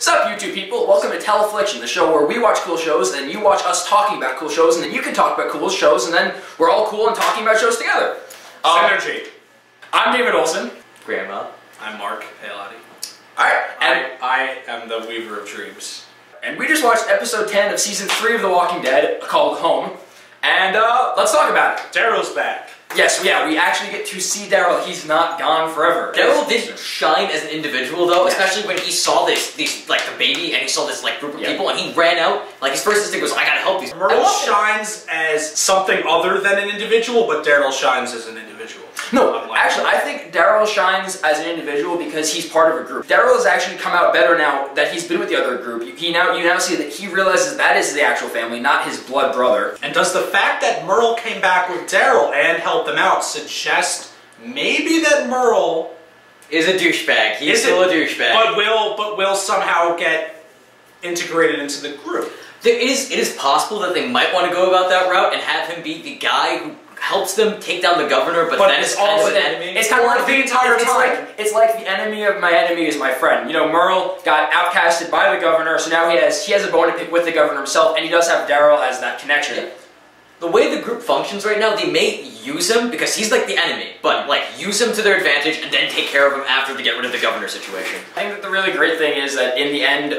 Sup, YouTube people? Welcome to Teleffliction, the show where we watch cool shows, and then you watch us talking about cool shows, and then you can talk about cool shows, and then we're all cool and talking about shows together. Synergy. I'm David Olson. Grandma. I'm Mark Paliotti. Alright, and I am the Weaver of Dreams. And we just watched episode 10 of season 3 of The Walking Dead, called Home, and let's talk about it. Daryl's back. Yes, yeah, we actually get to see Daryl. He's not gone forever. Daryl did shine as an individual, though, especially when he saw the baby, and he saw this, group of people, and he ran out. His first instinct was, I gotta help these. Merle shines as something other than an individual, but Daryl shines as an individual. No, actually, I think Daryl shines as an individual because he's part of a group. Daryl has actually come out better now that he's been with the other group. You now see that he realizes that is the actual family, not his blood brother. And does the fact that Merle came back with Daryl and helped them out suggest maybe that Merle is a douchebag? He's still a douchebag. But will somehow get integrated into the group. It is possible that they might want to go about that route and have him be the guy who helps them take down the governor, but then it's also an enemy. It's kind of like the entire time. It's like the enemy of my enemy is my friend. You know, Merle got outcasted by the governor, so now he has a bone to pick with the governor himself, and he does have Daryl as that connection. Yeah. The way the group functions right now, they may use him because he's like the enemy, but use him to their advantage and then take care of him after they get rid of the governor situation. I think that the really great thing is that in the end,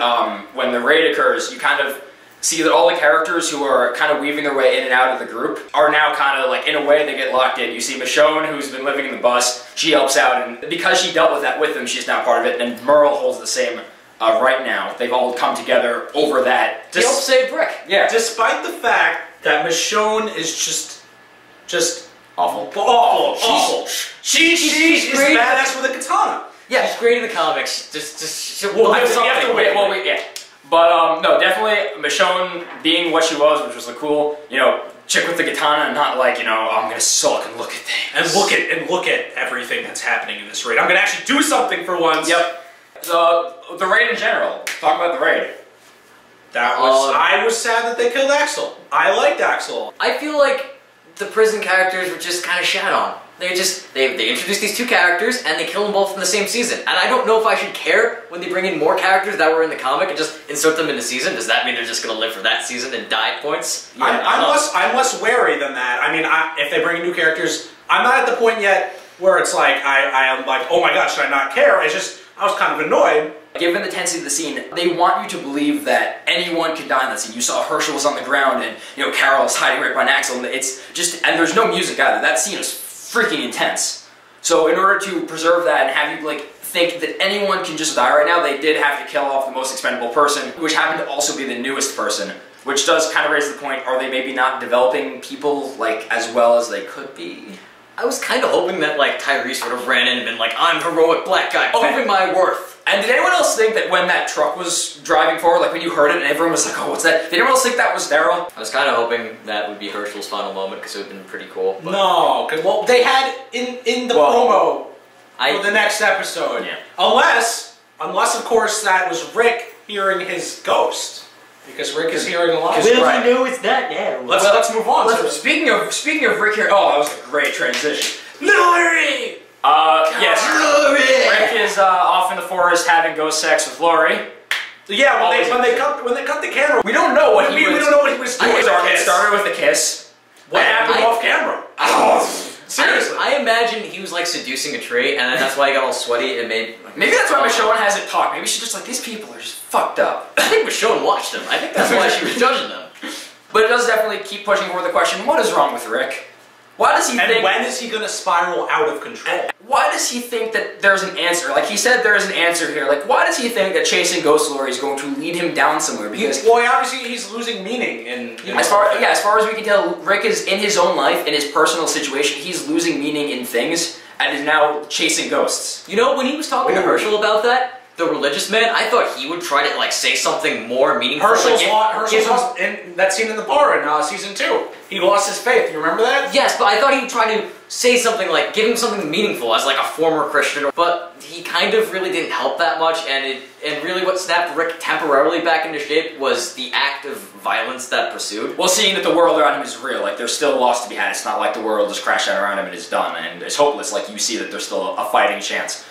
when the raid occurs, you kind of see that all the characters who are kind of weaving their way in and out of the group are now kind of in a way they get locked in. You see Michonne, who's been living in the bus, she helps out, and because she dealt with that with them, she's now part of it, and Merle holds the same right now. They've all come together over that. He helped save Rick. Yeah. Despite the fact that Michonne is just awful. Awful. She's great. badass with a katana. Yeah, she's great in the comics. We'll have to wait. Yeah. But, no, definitely Michonne being what she was, which was cool, chick with the katana and not I'm gonna sulk and look at things. And look at everything that's happening in this raid. I'm gonna actually do something for once. Yep. The raid in general. Talk about the raid. I was sad that they killed Axel. I liked Axel. I feel like the prison characters were just kind of shat on. They introduced these two characters and they kill them both in the same season. And I don't know if I should care when they bring in more characters that were in the comic and just insert them in the season. Does that mean they're just going to live for that season and die points? Yeah, I'm less wary than that. I mean, if they bring in new characters, I'm not at the point yet where it's I am oh my god, should I not care? It's just, I was kind of annoyed. Given the intensity of the scene, they want you to believe that anyone could die in that scene. You saw Herschel was on the ground and, Carol's hiding right behind Axel, and and there's no music either. That scene is freaking intense. So in order to preserve that and have you think that anyone can just die right now, they did have to kill off the most expendable person, which happened to also be the newest person, which does kind of raise the point, are they maybe not developing people as well as they could be? I was kind of hoping that Tyrese would have ran in and been I'm heroic black guy, proving my worth. And did anyone else think that when that truck was driving forward, when you heard it and everyone was oh, what's that? Did anyone else think that was Daryl? I was kind of hoping that would be Herschel's final moment because it would have been pretty cool. But no, because they had in the promo for the next episode. Yeah. Unless of course that was Rick hearing his ghost. Because Rick is hearing a lot. Well, you know it's not now. Let's move on. Speaking of Rick here, that was a great transition. Lori! Yes. Rick is off in the forest having ghost sex with Lori. Yeah, when they cut the camera, we don't know what he was. We don't know what he was doing. It started with a kiss. What happened off camera? Seriously. I imagine he was seducing a tree, and that's why he got all sweaty and made. Maybe that's why Michonne hasn't talked. Maybe she's just these people are just fucked up. I think Michonne watched them. I think that's why she was judging them. But it does definitely keep pushing forward the question: what is wrong with Rick? Why does he think? And when is he going to spiral out of control? Why does he think that there's an answer? He said there is an answer here. Why does he think that chasing Ghost Lori is going to lead him down somewhere? Because obviously he's losing meaning in as far as we can tell, Rick is in his own life, in his personal situation, he's losing meaning in things and is now chasing ghosts. When he was talking to Herschel about that, the religious man, I thought he would try to say something more meaningful. Herschel's lost in that scene in the bar in season 2. He lost his faith. You remember that? Yes, but I thought he would try to say something give him something meaningful as a former Christian. But he kind of really didn't help that much, and really what snapped Rick temporarily back into shape was the act of violence that pursued. Well, seeing that the world around him is real, there's still loss to be had. It's not like the world just crashed down around him and is done and it's hopeless. You see that there's still a fighting chance.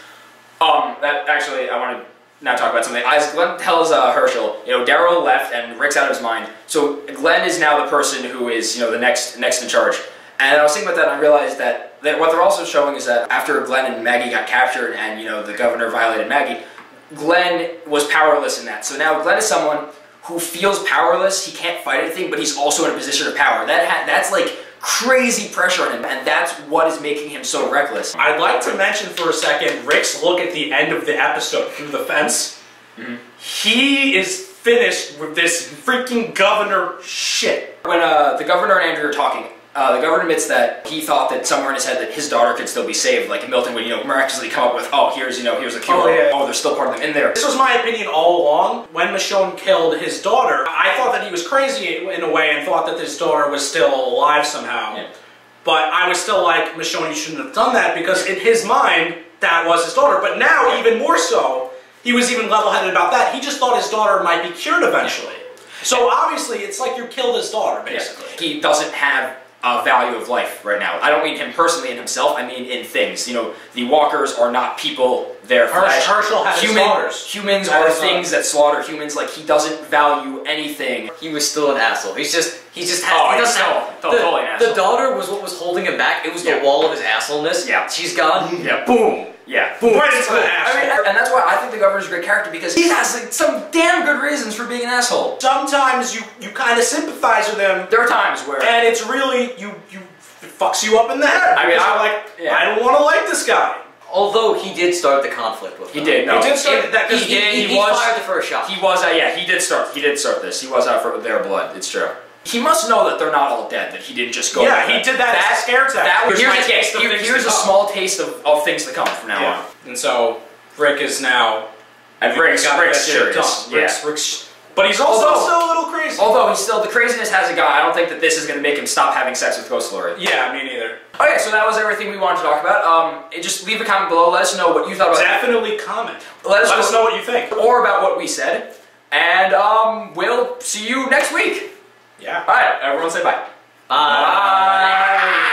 That actually, I want to now talk about something. As Glenn tells Herschel, Daryl left and Rick's out of his mind. So Glenn is now the person who is, the next in charge. And I was thinking about that and I realized that what they're also showing is that after Glenn and Maggie got captured and, the governor violated Maggie, Glenn was powerless in that. So now Glenn is someone who feels powerless, he can't fight anything, but he's also in a position of power. That's like crazy pressure on him, and that's what is making him so reckless. I'd like to mention for a second Rick's look at the end of the episode through the fence. Mm-hmm. He is finished with this freaking governor shit. When the governor and Andrew are talking, the governor admits that he thought that somewhere in his head that his daughter could still be saved. Like Milton would, miraculously come up with, here's a cure. Oh, there's still part of them in there. This was my opinion all along. When Michonne killed his daughter, I thought that he was crazy in a way and thought that his daughter was still alive somehow. Yeah. But I was still like, Michonne, you shouldn't have done that because in his mind, that was his daughter. But now, even more so, he was even level-headed about that. He just thought his daughter might be cured eventually. So obviously, it's like you killed his daughter, basically. Yeah. He doesn't have value of life right now. I don't mean him personally in himself, I mean in things. The walkers are not people, they're flesh. Herschel has daughters. Humans are things that slaughter humans. Like, he doesn't value anything. He was still an asshole. He doesn't have totally an asshole. The daughter was what was holding him back. It was the wall of his assholeness. Yeah. She's gone. Yeah. Boom. Yeah. Boom. Right into the asshole. And that's why I think the governor's a great character, because he has some damn good reasons for being an asshole. Sometimes you kind of sympathize with him. There are times where... And it's really, it fucks you up in the head. I mean, I don't want to like this guy. Although he did start the conflict with them. He did. No, he did start that because he fired the first shot. He was, he did start this. He was out for their blood. It's true. He must know that they're not all dead, that he didn't just go... Yeah, he did that as a scare tactic. Here's a small taste of things to come from now on. And so, Rick is now... And Rick's serious. Rick's but he's also still a little crazy. Although the craziness hasn't gone. I don't think that this is going to make him stop having sex with Ghost Lori. Yeah, me neither. Okay, so that was everything we wanted to talk about. Just leave a comment below. Let us know what you thought about it. Definitely comment. Let us know what you think. Or about what we said. And we'll see you next week. Yeah. Alright, everyone say bye. Bye. Bye.